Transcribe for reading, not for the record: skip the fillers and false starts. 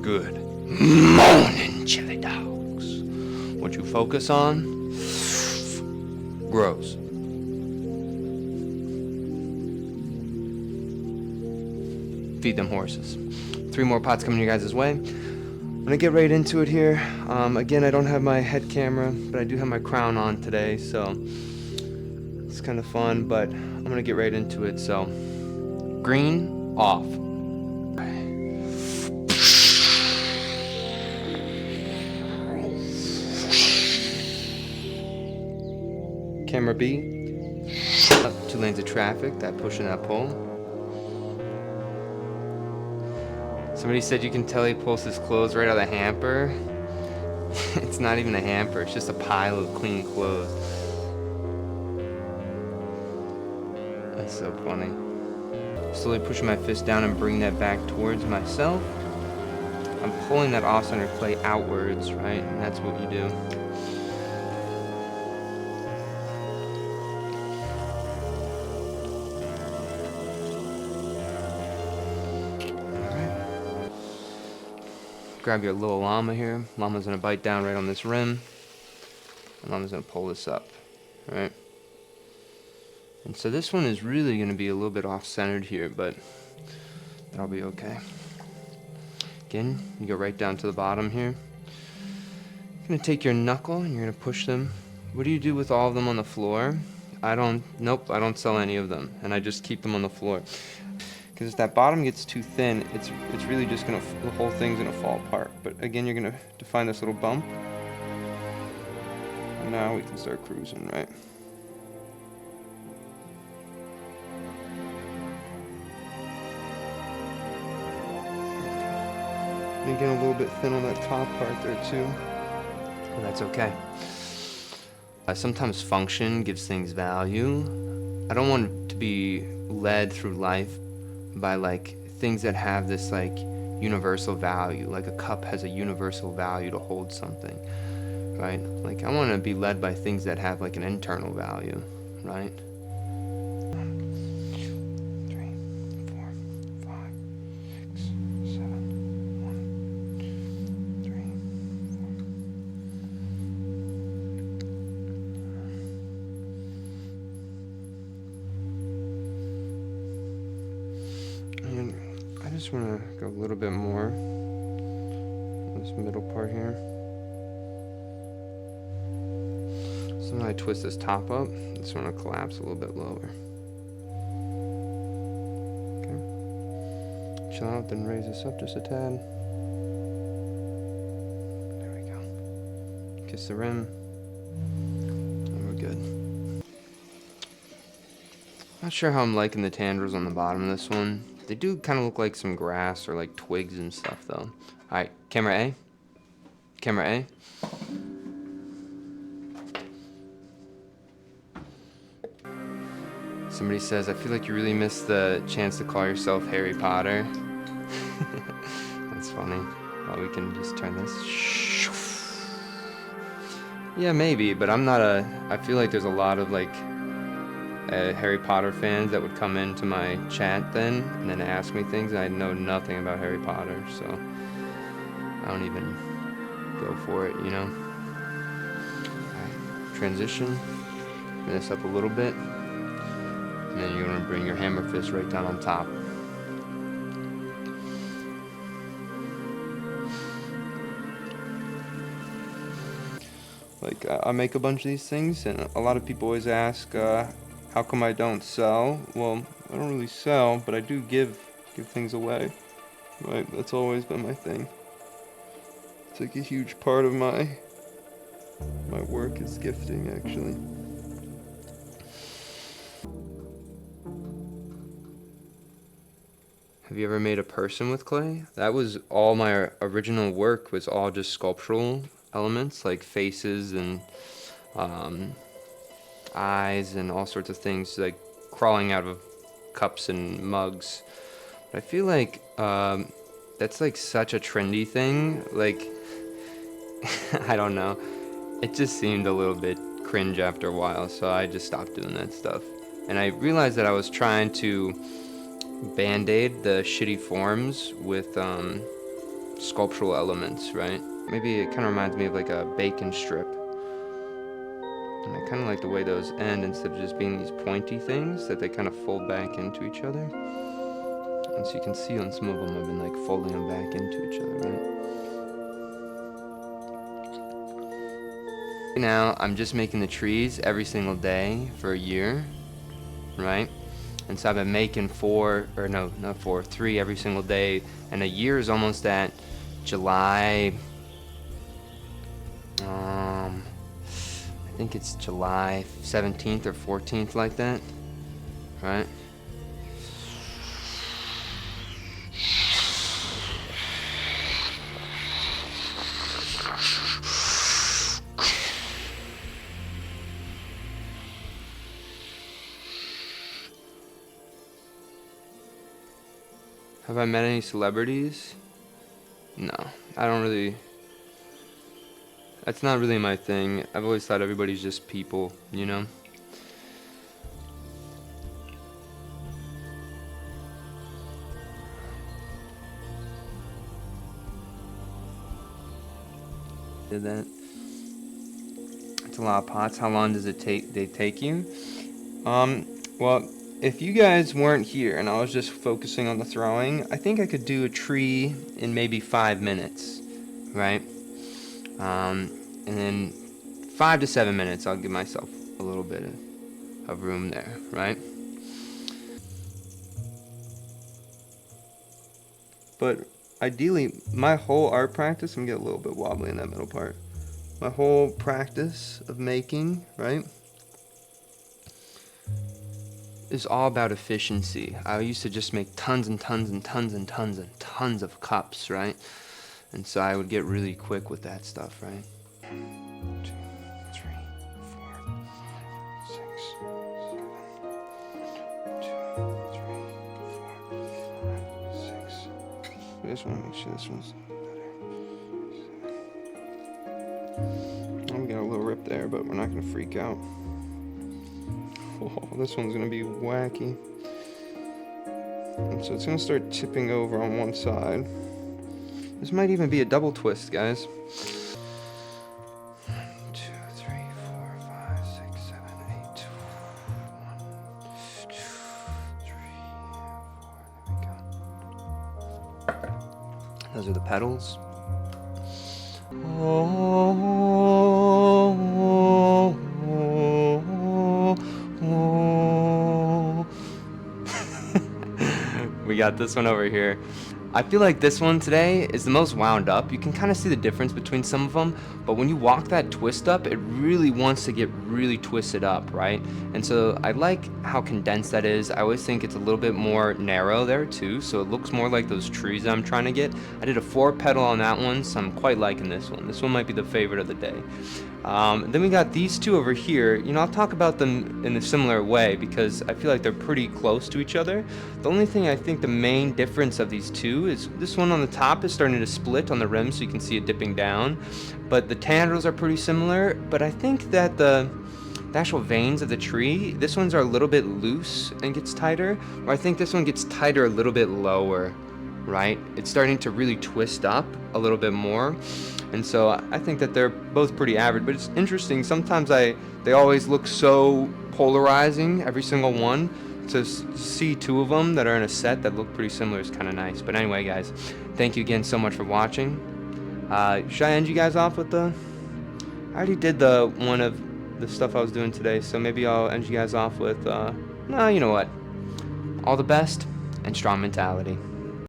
Good morning, chili dogs. What you focus on grows. Feed them horses. 3 more pots coming your guys' way. I'm gonna get right into it here. Again, I don't have my head camera, but I do have my crown on today, so it's kind of fun, but I'm gonna get right into it. So, green, off. Camera B, up 2 lanes of traffic, that push and that pull. Somebody said you can tell he pulls his clothes right out of the hamper. It's not even a hamper, it's just a pile of clean clothes. That's so funny. Slowly pushing my fist down and bring that back towards myself. I'm pulling that off-center clay outwards, right? And that's what you do. Grab your little llama here. Llama's gonna bite down right on this rim. And llama's gonna pull this up, right? And so this one is really gonna be a little bit off-centered here, but that'll be okay. Again, you go right down to the bottom here. You're gonna take your knuckle and you're gonna push them. What do you do with all of them on the floor? I don't sell any of them, and I just keep them on the floor. Because if that bottom gets too thin, it's really just gonna, the whole thing's gonna fall apart. But again, you're gonna define this little bump. And now we can start cruising, right? And again, a little bit thin on that top part there too. But that's okay. Sometimes function gives things value. I don't want to be led through life by like things that have this like universal value. Like a cup has a universal value to hold something, right? Like I want to be led by things that have like an internal value, right? 1, 2, 3, 4, 5, 6, 7, 1, 2, 3, 4. And I just want to go a little bit more on this middle part here. So when I twist this top up, this one will collapse a little bit lower. Okay. Chill out, then raise this up just a tad. There we go. Kiss the rim. And we're good. Not sure how I'm liking the tendrils on the bottom of this one. They do kind of look like some grass or like twigs and stuff though. Alright, camera A. Camera A. Somebody says, I feel like you really missed the chance to call yourself Harry Potter. That's funny. Well, we can just turn this. Yeah, maybe, but I'm not I feel like there's a lot of like Harry Potter fans that would come into my chat then and then ask me things, and I know nothing about Harry Potter, so I don't even go for it, you know. Alright, transition, bring this up a little bit, and then you're going to bring your hammer fist right down on top. Like, I make a bunch of these things, and a lot of people always ask, how come I don't sell? Well, I don't really sell, but I do give things away. Right? That's always been my thing. It's like a huge part of my work is gifting, actually. Have you ever made a person with clay? That was all my original work, was all just sculptural elements like faces and eyes and all sorts of things like crawling out of cups and mugs. But I feel like that's like such a trendy thing. Like I don't know, it just seemed a little bit cringe after a while, so I just stopped doing that stuff. And I realized that I was trying to band-aid the shitty forms with sculptural elements, right? Maybe it kind of reminds me of like a bacon strip. And I kind of like the way those end, instead of just being these pointy things, that they kind of fold back into each other. And so you can see on some of them I've been like folding them back into each other, right? Now I'm just making the trees every single day for a year, right? And so I've been making three every single day, and a year is almost at July, I think it's July 17th or 14th, like that, right? Have I met any celebrities? No, I don't really. That's not really my thing. I've always thought everybody's just people, you know? Did that? It's a lot of pots. How long does it take? They take you? Well, if you guys weren't here and I was just focusing on the throwing, I think I could do a tree in maybe 5 minutes, right? And then 5 to 7 minutes, I'll give myself a little bit of room there, right? But ideally, my whole art practice, I'm getting a little bit wobbly in that middle part. My whole practice of making, right, is all about efficiency. I used to just make tons and tons and tons and tons and tons of cups, right? And so I would get really quick with that stuff, right? 1, 2, 3, 4, 5, 6, 7. 1, 2, 3, 4, 5, 6. I just want to make sure this one's better. I'm getting a little rip there, but we're not going to freak out. Oh, this one's going to be wacky. And so it's going to start tipping over on one side. This might even be a double twist, guys. 1, 2, 3, 4, 5, 6, 7, 8. 1, 2, 3, 4. There we go. Those are the petals. We got this one over here. I feel like this one today is the most wound up. You can kind of see the difference between some of them, but when you walk that twist up, it really wants to get really twisted up, right? And so I like how condensed that is. I always think it's a little bit more narrow there too, so it looks more like those trees I'm trying to get. I did a 4 petal on that one, so I'm quite liking this one. This one might be the favorite of the day. Then we got these two over here. You know, I'll talk about them in a similar way because I feel like they're pretty close to each other. The only thing I think the main difference of these two is this one on the top is starting to split on the rim, so you can see it dipping down. But the tendrils are pretty similar, but I think that the actual veins of the tree, this one's are a little bit loose and gets tighter, or I think this one gets tighter a little bit lower, right? It's starting to really twist up a little bit more. And so I think that they're both pretty average, but it's interesting. Sometimes they always look so polarizing, every single one. To see two of them that are in a set that look pretty similar is kind of nice. But anyway, guys, thank you again so much for watching. Should I end you guys off with I already did the one of the stuff I was doing today, so maybe I'll end you guys off with, no, you know what? All the best and strong mentality.